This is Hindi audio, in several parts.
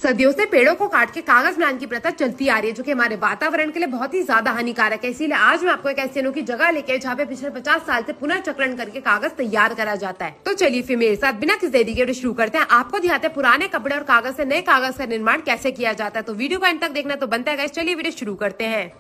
सदियों से पेड़ों को काट के कागज बनाने की प्रथा चलती आ रही है, जो कि हमारे वातावरण के लिए बहुत ही ज्यादा हानिकारक है। इसीलिए आज मैं आपको एक ऐसी अनोखी जगह लेके जहाँ पे पिछले 50 साल से पुनर्चक्रण करके कागज तैयार करा जाता है। तो चलिए फिर मेरे साथ बिना किसी देरी के शुरू करते हैं। आपको दिखाते हैं पुराने कपड़े और कागज से नए कागज का निर्माण कैसे किया जाता है। तो वीडियो को अंत तक देखना तो बनता है। चलिए वीडियो शुरू करते हैं।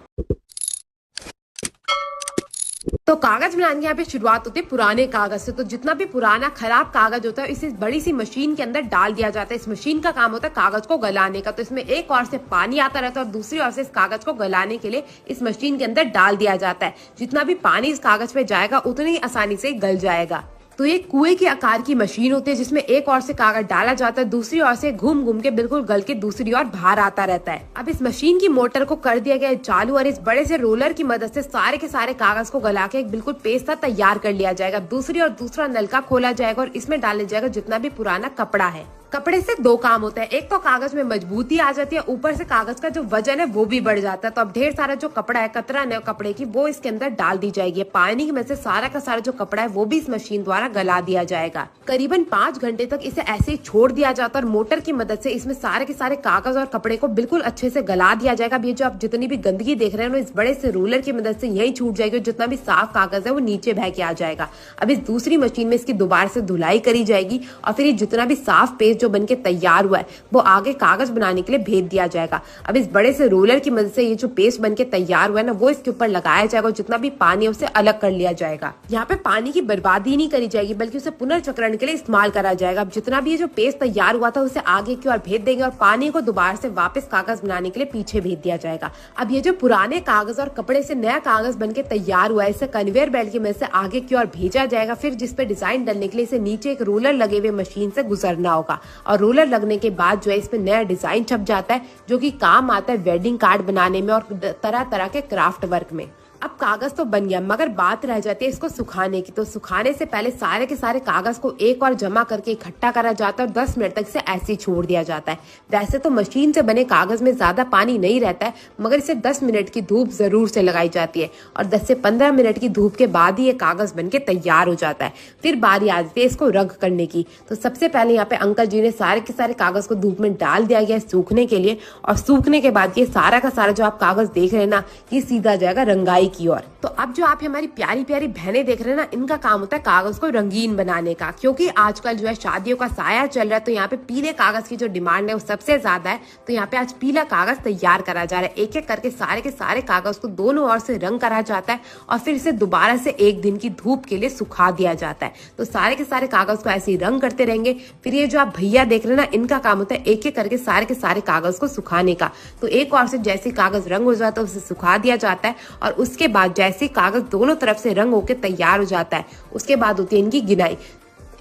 तो कागज बनाने की यहाँ पे शुरुआत होती है पुराने कागज से। तो जितना भी पुराना खराब कागज होता है इसे बड़ी सी मशीन के अंदर डाल दिया जाता है। इस मशीन का काम होता है कागज को गलाने का। तो इसमें एक ओर से पानी आता रहता है और दूसरी ओर से इस कागज को गलाने के लिए इस मशीन के अंदर डाल दिया जाता है। जितना भी पानी इस कागज पे जाएगा उतनी ही आसानी से गल जाएगा। तो ये कुएं के आकार की मशीन होती है जिसमें एक ओर से कागज डाला जाता है, दूसरी ओर से घूम घूम के बिल्कुल गल के दूसरी ओर बाहर आता रहता है। अब इस मशीन की मोटर को कर दिया गया है चालू और इस बड़े से रोलर की मदद से सारे के सारे कागज को गला के एक बिल्कुल पेस्ट सा तैयार कर लिया जाएगा। दूसरी और दूसरा नलका खोला जाएगा और इसमें डाला जाएगा जितना भी पुराना कपड़ा है। कपड़े से दो काम होता है, एक तो कागज में मजबूती आ जाती है, ऊपर से कागज का जो वजन है वो भी बढ़ जाता है। तो अब ढेर सारा जो कपड़ा है, कतरन है कपड़े की, वो इसके अंदर डाल दी जाएगी। पानी में से सारा का सारा जो कपड़ा है वो भी इस मशीन द्वारा गला दिया जाएगा। करीबन 5 घंटे तक इसे ऐसे ही छोड़ दिया जाता है और मोटर की मदद से इसमें सारे के सारे कागज और कपड़े को बिल्कुल अच्छे से गला दिया जाएगा। अब ये जो आप जितनी भी गंदगी देख रहे हैं इस बड़े से रोलर की मदद से यही छूट जाएगी। जितना भी साफ कागज है वो नीचे बह के आ जाएगा। अब इस दूसरी मशीन में इसकी दोबारा से धुलाई करी जाएगी और फिर जितना भी साफ पेस्ट जो बनके तैयार हुआ है वो आगे कागज बनाने के लिए भेज दिया जाएगा। अब इस बड़े से रोलर की मदद से ये जो पेस्ट बनके तैयार हुआ है ना वो इसके ऊपर लगाया जाएगा और जितना भी पानी है उसे अलग कर लिया जाएगा। यहाँ पे पानी की बर्बादी नहीं करी जाएगी बल्कि उसे पुनर्चक्रण के लिए इस्तेमाल करा जाएगा। अब जितना भी ये जो पेस्ट तैयार हुआ था उसे आगे की ओर भेज देंगे और पानी को दोबारा से वापस कागज बनाने के लिए पीछे भेज दिया जाएगा। अब ये जो पुराने कागज और कपड़े से नया कागज बनके तैयार हुआ है इसे कन्वेयर बेल्ट की मदद से आगे की ओर भेजा जाएगा। फिर जिस पे डिजाइन डालने के लिए इसे नीचे एक रोलर लगे हुए मशीन से गुजरना होगा और रोलर लगने के बाद जो है इसमें नया डिजाइन छप जाता है जो कि काम आता है वेडिंग कार्ड बनाने में और तरह तरह के क्राफ्ट वर्क में। अब कागज तो बन गया मगर बात रह जाती है इसको सुखाने की। तो सुखाने से पहले सारे के सारे कागज को एक और जमा करके इकट्ठा करा जाता है और 10 मिनट तक इसे ऐसे ही छोड़ दिया जाता है। वैसे तो मशीन से बने कागज में ज्यादा पानी नहीं रहता है मगर इसे 10 मिनट की धूप जरूर से लगाई जाती है और 10 से 15 मिनट की धूप के बाद ही ये कागज बन के तैयार हो जाता है। फिर बारी आती है इसको रंग करने की। तो सबसे पहले यहाँ पे अंकल जी ने सारे के सारे कागज को धूप में डाल दिया गया सूखने के लिए और सूखने के बाद ये सारा का सारा जो आप कागज देख रहे हैं ना ये सीधा जाएगा रंगाई की ओर। तो अब जो आप हमारी प्यारी प्यारी बहनें देख रहे हैं ना इनका काम होता है कागज को रंगीन बनाने का। क्योंकि आजकल जो है शादियों का साया चल रहा है तो यहाँ पे पीले कागज की जो डिमांड है वो सबसे ज्यादा है। तो यहाँ पे आज पीला कागज तैयार करा जा रहा है। एक एक करके सारे के सारे कागज को दोनों ओर से रंग करा जाता है और फिर इसे दोबारा से 1 दिन की धूप के लिए सुखा दिया जाता है। तो सारे के सारे कागज को ऐसे ही रंग करते रहेंगे। फिर ये जो आप भैया देख रहे हैं ना इनका काम होता है एक एक करके सारे के सारे कागज को सुखाने का। तो एक ओर से जैसे कागज रंग हो जाता है उसे सुखा दिया जाता है और उसके बाद जैसे कागज दोनों तरफ से रंग होकर तैयार हो जाता है उसके बाद होती है इनकी गिनाई।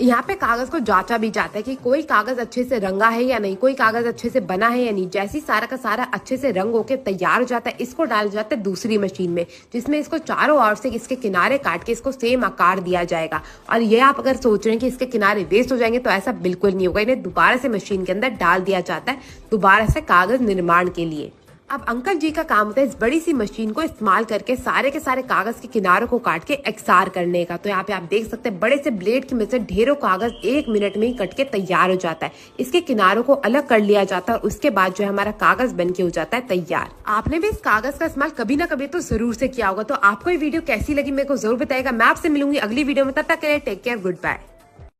यहाँ पे कागज को जांचा भी जाता है कि कोई कागज अच्छे से रंगा है या नहीं, कोई कागज अच्छे से बना है या नहीं। जैसे सारा का सारा अच्छे से रंग होके तैयार हो जाता है इसको डाल जाता है दूसरी मशीन में जिसमें इसको चारों ओर से इसके किनारे काट के इसको सेम आकार दिया जाएगा। और ये आप अगर सोच रहे हैं कि इसके किनारे वेस्ट हो जाएंगे तो ऐसा बिल्कुल नहीं होगा। इन्हें दोबारा से मशीन के अंदर डाल दिया जाता है दोबारा से कागज निर्माण के लिए। अब अंकल जी का काम होता है इस बड़ी सी मशीन को इस्तेमाल करके सारे के सारे कागज के किनारों को काट के एक्सार करने का। तो यहाँ पे आप देख सकते हैं बड़े से ब्लेड की मदद से ढेरों कागज 1 मिनट में ही कट के तैयार हो जाता है। इसके किनारों को अलग कर लिया जाता है और उसके बाद जो है हमारा कागज बन के हो जाता है तैयार। आपने भी इस कागज का इस्तेमाल कभी ना कभी तो जरूर से किया होगा। तो आपको ये वीडियो कैसी लगी मेरे को जरूर बताएगा। मैं आपसे मिलूंगी अगली वीडियो में, तब तक के लिए टेक केयर, गुड बाय।